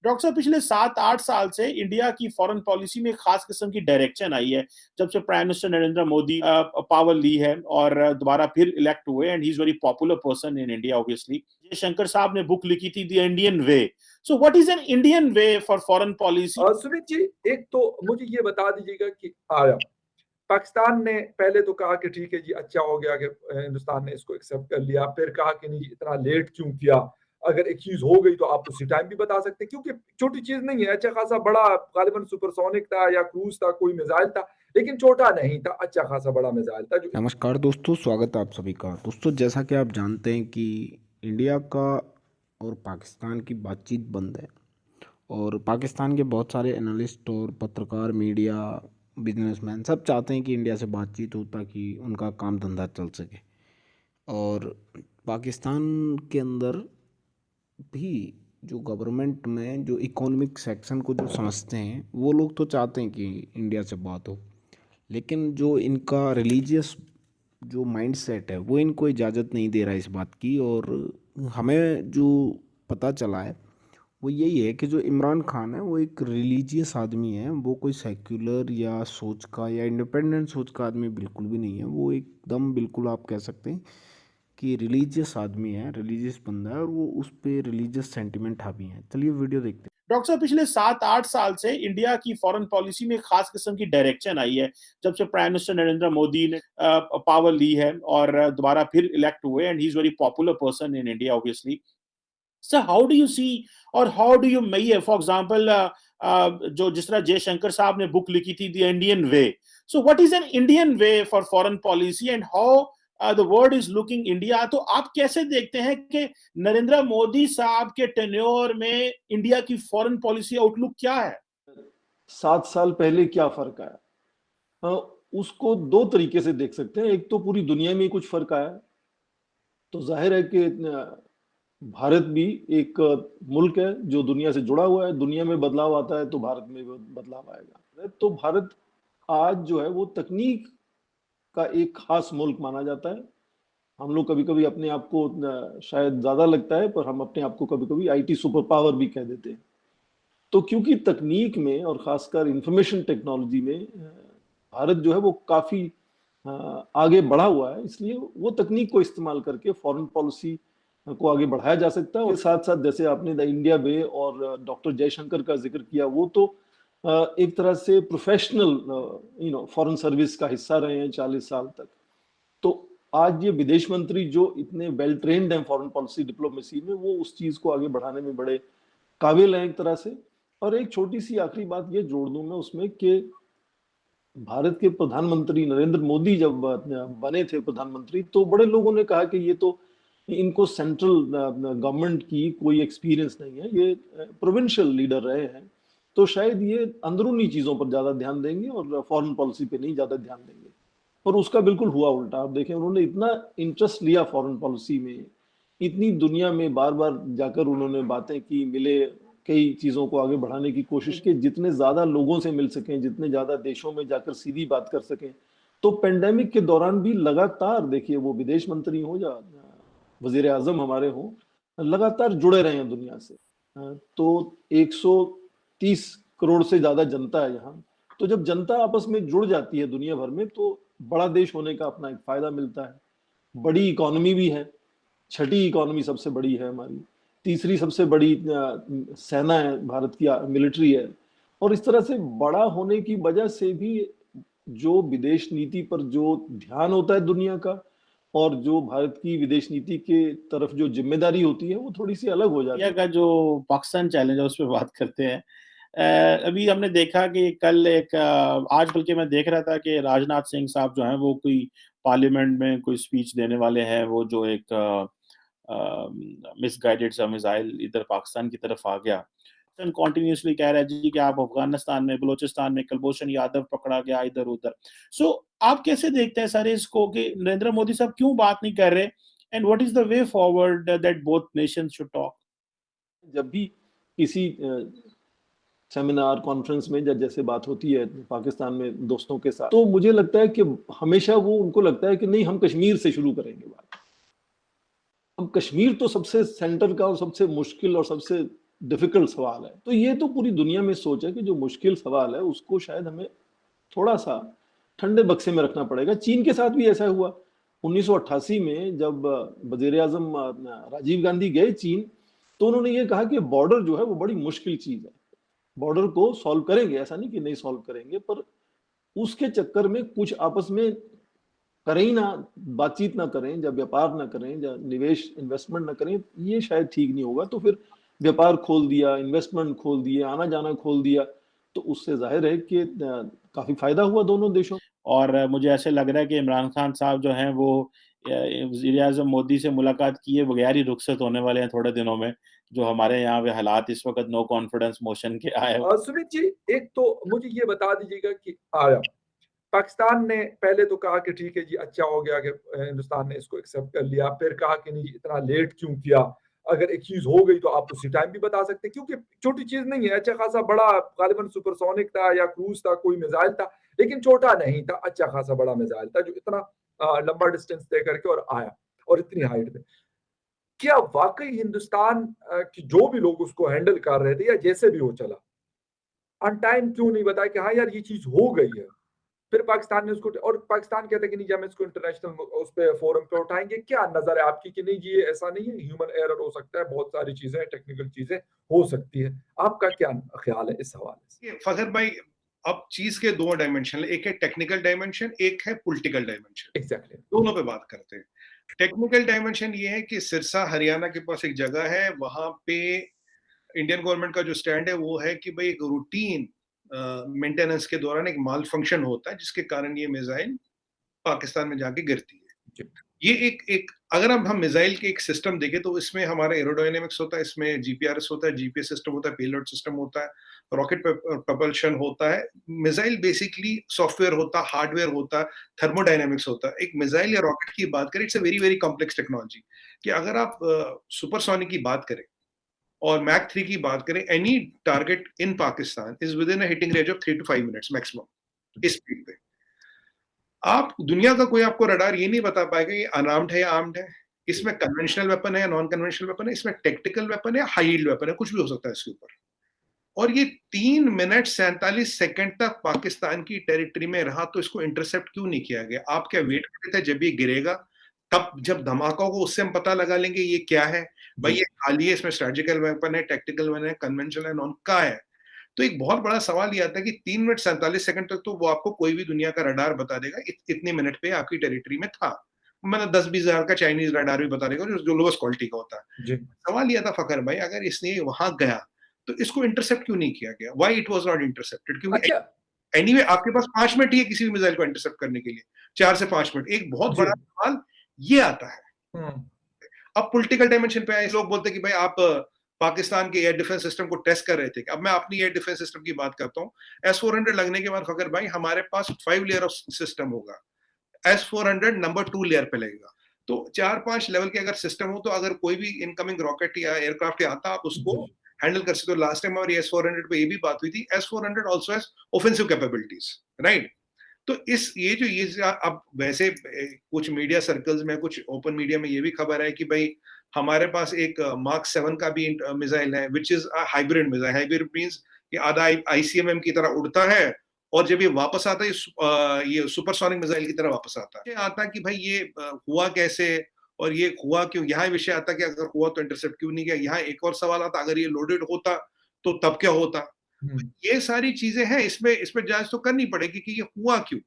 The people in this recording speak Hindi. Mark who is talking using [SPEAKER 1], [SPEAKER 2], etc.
[SPEAKER 1] डॉक्टर साहब, पिछले 7-8 साल से इंडिया की फॉरेन पॉलिसी में खास किस्म की डायरेक्शन आई है। जब से prime minister Narendra Modi power ली है और दोबारा फिर इलेक्ट हुए, and he is very popular person in India obviously. Jaishankar साहब ने बुक लिखी थी the Indian way. So what is an Indian way for foreign policy?
[SPEAKER 2] Sumit ji, एक तो मुझे ये बता दीजिएगा कि आया पाकिस्तान ने पहले तो कहा कि ठीक है जी, अच्छा हो गया कि हिंदुस्तान ने इसको एक्सेप्ट कर लिया, फिर कहा कि नहीं इतना लेट क्यों किया, अगर एक चीज हो गई तो आप उसी टाइम भी बता सकते हैं, क्योंकि छोटी चीज नहीं है। अच्छा खासा बड़ा गालिबन सुपरसोनिक था या क्रूज था, कोई मिसाइल था, लेकिन छोटा नहीं था, अच्छा खासा बड़ा मिसाइल था जो।
[SPEAKER 3] नमस्कार दोस्तों, स्वागत है आप सभी का। दोस्तों, जैसा कि आप जानते हैं कि इंडिया का और पाकिस्तान की बातचीत बंद है और पाकिस्तान के बहुत सारे एनालिस्ट और पत्रकार, मीडिया, बिजनेसमैन सब चाहते हैं कि इंडिया से बातचीत हो ताकि उनका काम धंधा चल सके। और पाकिस्तान के अंदर भी जो गवर्नमेंट में जो इकोनॉमिक सेक्शन को जो समझते हैं वो लोग तो चाहते हैं कि इंडिया से बात हो, लेकिन जो इनका रिलीजियस जो माइंडसेट है वो इनको इजाज़त नहीं दे रहा है इस बात की। और हमें जो पता चला है वो यही है कि जो इमरान खान है वो एक रिलीजियस आदमी है। वो कोई सेक्युलर या सोच का या इंडिपेंडेंट सोच का आदमी बिल्कुल भी नहीं है। वो एकदम बिल्कुल आप कह सकते हैं कि रिलीजियस आदमी है, रिलीजियस बंदा है, और वो उस पर रिलीजियस सेंटिमेंट हावी है। चलिए वीडियो देखते हैं।
[SPEAKER 1] डॉक्टर साहब, पिछले 7-8 साल से इंडिया की फॉरेन पॉलिसी में खास किस्म की डायरेक्शन आई है। जब से प्राइम मिनिस्टर नरेंद्र मोदी ने पावर ली है और दोबारा फिर इलेक्ट हुए, and he is very popular person in India obviously. Sir, how do you see और how do you measure, for example, जो जिस तरह जयशंकर साहब ने बुक लिखी थी the Indian way. So what is an Indian way for foreign policy and how the world is looking India? तो आप कैसे देखते हैं कि नरेंद्र मोदी साहब के टेन्योर में इंडिया की फॉरेन पॉलिसी आउटलुक क्या है?
[SPEAKER 4] 7 साल पहले क्या फर्क आया? उसको दो तरीके से देख सकते हैं। एक तो पूरी दुनिया में कुछ फर्क आया, तो जाहिर है कि भारत भी एक मुल्क है जो दुनिया से जुड़ा हुआ है। दुनिया में बदलाव आता है तो भारत में भी बदलाव आएगा। तो भारत आज जो है वो तकनीक का एक खास मुल्क माना जाता है। हम लोग कभी कभी अपने आप को शायद ज्यादा लगता है, पर हम अपने आप को कभी कभी आईटी सुपर पावर भी कह देते हैं। तो क्योंकि तकनीक में और खासकर इंफॉर्मेशन टेक्नोलॉजी में भारत जो है वो काफी आगे बढ़ा हुआ है, इसलिए वो तकनीक को इस्तेमाल करके फॉरेन पॉलिसी को आगे बढ़ाया जा सकता है। और साथ साथ जैसे आपने द इंडिया वे और डॉक्टर जयशंकर का जिक्र किया, वो तो एक तरह से प्रोफेशनल फॉरेन सर्विस का हिस्सा रहे हैं 40 साल तक। तो आज ये विदेश मंत्री जो इतने वेल ट्रेन्ड हैं फॉरेन पॉलिसी डिप्लोमेसी में, वो उस चीज को आगे बढ़ाने में बड़े काबिल हैं एक तरह से। और एक छोटी सी आखिरी बात ये जोड़ दूं मैं उसमें कि भारत के प्रधानमंत्री नरेंद्र मोदी जब बने थे प्रधानमंत्री, तो बड़े लोगों ने कहा कि ये तो इनको सेंट्रल गवर्नमेंट की कोई एक्सपीरियंस नहीं है, ये प्रोविंशियल लीडर रहे हैं, तो शायद ये अंदरूनी चीजों पर ज्यादा ध्यान देंगे और फॉरेन पॉलिसी पे नहीं ज्यादा ध्यान देंगे। और उसका बिल्कुल हुआ उल्टा। आप देखें, उन्होंने इतना इंटरेस्ट लिया फॉरेन पॉलिसी में, इतनी दुनिया में बार बार जाकर उन्होंने बातें की, मिले, कई चीजों को आगे बढ़ाने की कोशिश की, जितने ज्यादा लोगों से मिल सकें, जितने ज्यादा देशों में जाकर सीधी बात कर सकें। तो पेंडेमिक के दौरान भी लगातार, देखिए वो विदेश मंत्री हो या वजीर आजम हमारे हो, लगातार जुड़े रहे हैं दुनिया से। तो 130 करोड़ से ज्यादा जनता है यहाँ। तो जब जनता आपस में जुड़ जाती है दुनिया भर में, तो बड़ा देश होने का अपना एक फायदा मिलता है। बड़ी इकोनॉमी भी है, छठी इकोनॉमी सबसे बड़ी है हमारी, तीसरी सबसे बड़ी सेना है भारत की, मिलिट्री है। और इस तरह से बड़ा होने की वजह से भी जो विदेश नीति पर जो ध्यान होता है दुनिया का, और जो भारत की विदेश नीति के तरफ जो जिम्मेदारी होती है, वो थोड़ी सी अलग हो जाती है।
[SPEAKER 1] का जो पाकिस्तान चैलेंज है उस पर बात करते हैं। अभी हमने देखा कि कल आज बल्कि मैं देख रहा था कि राजनाथ सिंह साहब जो हैं वो कोई पार्लियामेंट में कोई स्पीच देने वाले हैं। वो जो एक मिसगाइडेड सा मिसाइल इधर पाकिस्तान की तरफ आ गया, कॉन्टिन्यूसली कह रहा है जी कि आप अफगानिस्तान में, बलोचिस्तान में कुलभूषण यादव पकड़ा गया इधर उधर। सो आप कैसे देखते हैं सारे इसको कि नरेंद्र मोदी साहब क्यों बात नहीं कर रहे, and what is the way forward that both Nations should talk?
[SPEAKER 4] जब भी किसी सेमिनार कॉन्फ्रेंस में जैसे बात होती है पाकिस्तान में दोस्तों के साथ, तो मुझे लगता है कि हमेशा वो उनको लगता है कि नहीं, हम कश्मीर से शुरू करेंगे बात। अब कश्मीर तो सबसे सेंटर का और सबसे मुश्किल और सबसे डिफिकल्ट सवाल है। तो ये तो पूरी दुनिया में सोच है कि जो मुश्किल सवाल है उसको शायद हमें थोड़ा सा ठंडे बक्से में रखना पड़ेगा। चीन के साथ भी ऐसा हुआ 1988 में, जब वजीर आजम राजीव गांधी गए चीन, तो उन्होंने ये कहा कि बॉर्डर जो है वो बड़ी मुश्किल चीज है, बॉर्डर को सॉल्व करेंगे, ऐसा नहीं कि नहीं सॉल्व करेंगे, पर उसके चक्कर में कुछ आपस में करें ही ना, बातचीत ना करें, जब व्यापार ना करें, जब निवेश इन्वेस्टमेंट ना करें, ये शायद ठीक नहीं होगा। तो फिर व्यापार खोल दिया, इन्वेस्टमेंट खोल दिए, आना जाना खोल दिया, तो उससे जाहिर है कि काफी फायदा हुआ दोनों देशों।
[SPEAKER 1] और मुझे ऐसे लग रहा है कि इमरान खान साहब जो हैं वो वज़ीर आज़म मोदी से मुलाकात किए बगैर ही रुखसत होने वाले हैं थोड़े दिनों में, जो हमारे यहाँ पे हालात इस वक्त नो कॉन्फिडेंस मोशन के आए।
[SPEAKER 2] सुमित जी, एक तो मुझे ये बता दीजिएगा कि आया पाकिस्तान ने पहले तो कहा कि ठीक है जी, अच्छा हो गया कि हिंदुस्तान ने इसको एक्सेप्ट कर लिया, फिर कहा कि नहीं इतना लेट क्यों किया, अगर एक चीज हो गई तो आप उसी टाइम भी बता सकते हैं, क्योंकि छोटी चीज नहीं है, अच्छा खासा बड़ा गालिबन सुपरसोनिक था या क्रूज था, कोई मिसाइल था, लेकिन छोटा नहीं था, अच्छा खासा बड़ा मिसाइल था जो इतना लंबा डिस्टेंस तय करके और आया और इतनी हाइट पे। क्या वाकई हिंदुस्तान की जो भी लोग उसको हैंडल कर रहे थे या जैसे भी हो चला, ऑन टाइम क्यों नहीं बताया कि हाँ यार ये चीज हो गई है, फिर पाकिस्तान ने उसको, और पाकिस्तान कहता है कि नहीं जी हम इसको इंटरनेशनल उस पे फोरम पे उठाएंगे। क्या नजर है आपकी कि नहीं जी ये ऐसा नहीं है, ह्यूमन एरर हो सकता है, बहुत सारी चीजें टेक्निकल चीजें हो सकती है, आपका क्या ख्याल है इस हवाले से?
[SPEAKER 5] फखर भाई, अब चीज के दो डायमेंशन, एक है टेक्निकल डायमेंशन, एक है पॉलिटिकल डायमेंशन।
[SPEAKER 2] एग्जैक्टली,
[SPEAKER 5] दोनों पे बात करते हैं। टेक्निकल डायमेंशन ये है कि सिरसा हरियाणा के पास एक जगह है, वहां पे इंडियन गवर्नमेंट का जो स्टैंड है वो है कि भाई एक रूटीन मेंटेनेंस के दौरान एक माल फंक्शन होता है जिसके कारण ये मिसाइल पाकिस्तान में जाके गिरती है। ये एक अगर हम मिसाइल के एक सिस्टम देखें तो इसमें हमारा एरोडायनेमिक्स होता है, इसमें जीपीआरएस होता है, जीपीएस सिस्टम होता है, पेलोड सिस्टम होता है, रॉकेट प्रपल्शन होता है। मिसाइल बेसिकली सॉफ्टवेयर होता है, हार्डवेयर होता है, थर्मोडायनेमिक्स होता है। एक मिसाइल या रॉकेट की बात करें, it's a very very complex technology कि अगर आप सुपरसोनिक की बात करें और मैक 3 की बात करें, any target in Pakistan is within a hitting range of 3 to 5 minutes maximum इस स्पीड पे। आप दुनिया का कोई आपको रडार ये नहीं बता पाएगा ये अनआर्म्ड है या आर्म्ड है, इसमें कन्वेंशनल वेपन है या नॉन कन्वेंशनल वेपन है, इसमें टेक्टिकल वेपन है या हाई यील्ड वेपन है, कुछ भी हो सकता है इसके ऊपर। और ये 3 मिनट 47 सेकंड तक पाकिस्तान की टेरिटरी में रहा, तो इसको इंटरसेप्ट क्यों नहीं किया गया? आप क्या वेट कर रहे थे जब ये गिरेगा, तब जब धमाका होगा उससे हम पता लगा लेंगे ये क्या है भाई, ये खाली है, इसमें स्ट्रेटेजिकल वेपन है, टेक्टिकल वेपन है, कन्वेंशनल है, नॉन का है। तो एक बहुत बड़ा सवाल ये आता है कि 3 मिनट 47 सेकंड तक तो वो आपको कोई भी दुनिया का रडार बता देगा इतने मिनट पे आपकी टेरिटरी में था, मतलब 10-20 हजार का चाइनीज रडार भी बता देगा जो लोएस्ट क्वालिटी का होता है। सवाल ये था फखर भाई, अगर इसने वहां गया तो इसको इंटरसेप्ट क्यों नहीं किया गया? Why it was not intercepted? क्योंकि एनीवे आपके पास 5 मिनट ही है किसी भी मिसाइल को इंटरसेप्ट करने के लिए, 4 से 5 मिनट। एक बहुत बड़ा सवाल ये आता है। अब पॉलिटिकल डायमेंशन पे आए, लोग बोलते हैं कि भाई आप पाकिस्तान के एयर डिफेंस सिस्टम को टेस्ट कर रहे थे। अब मैं अपनी एयर डिफेंस सिस्टम की बात करता हूँ। S-400 लगने के बाद फकर भाई हमारे पास 5 लेयर ऑफ सिस्टम होगा, S-400 नंबर 2 लेयर पे लगेगा। तो 4-5 लेवल के अगर सिस्टम हो तो अगर कोई भी इनकमिंग रॉकेट या एयरक्राफ्ट आता आप उसको हैंडल कर सकते हो। लास्ट टाइम हमारी S-400 पे ये भी बात हुई थी, S-400 also has offensive capabilities, right? तो ये अब वैसे कुछ मीडिया सर्कल्स में, कुछ ओपन मीडिया में ये भी खबर है कि भाई हमारे पास एक मार्क 7 का भी मिसाइल है, which is a hybrid missile. Hybrid means कि आधा ICBM की तरह उड़ता है और जब ये वापस आता है ये सुपरसोनिक मिसाइल की तरह वापस आता है कि भाई ये हुआ कैसे और ये हुआ क्यों। यहाँ विषय आता कि अगर हुआ तो इंटरसेप्ट क्यों नहीं किया। यहाँ एक और सवाल आता, अगर ये लोडेड होता तो तब क्या होता। ये सारी चीजें हैं, इसमें जांच तो करनी पड़ेगी कि ये हुआ क्यों।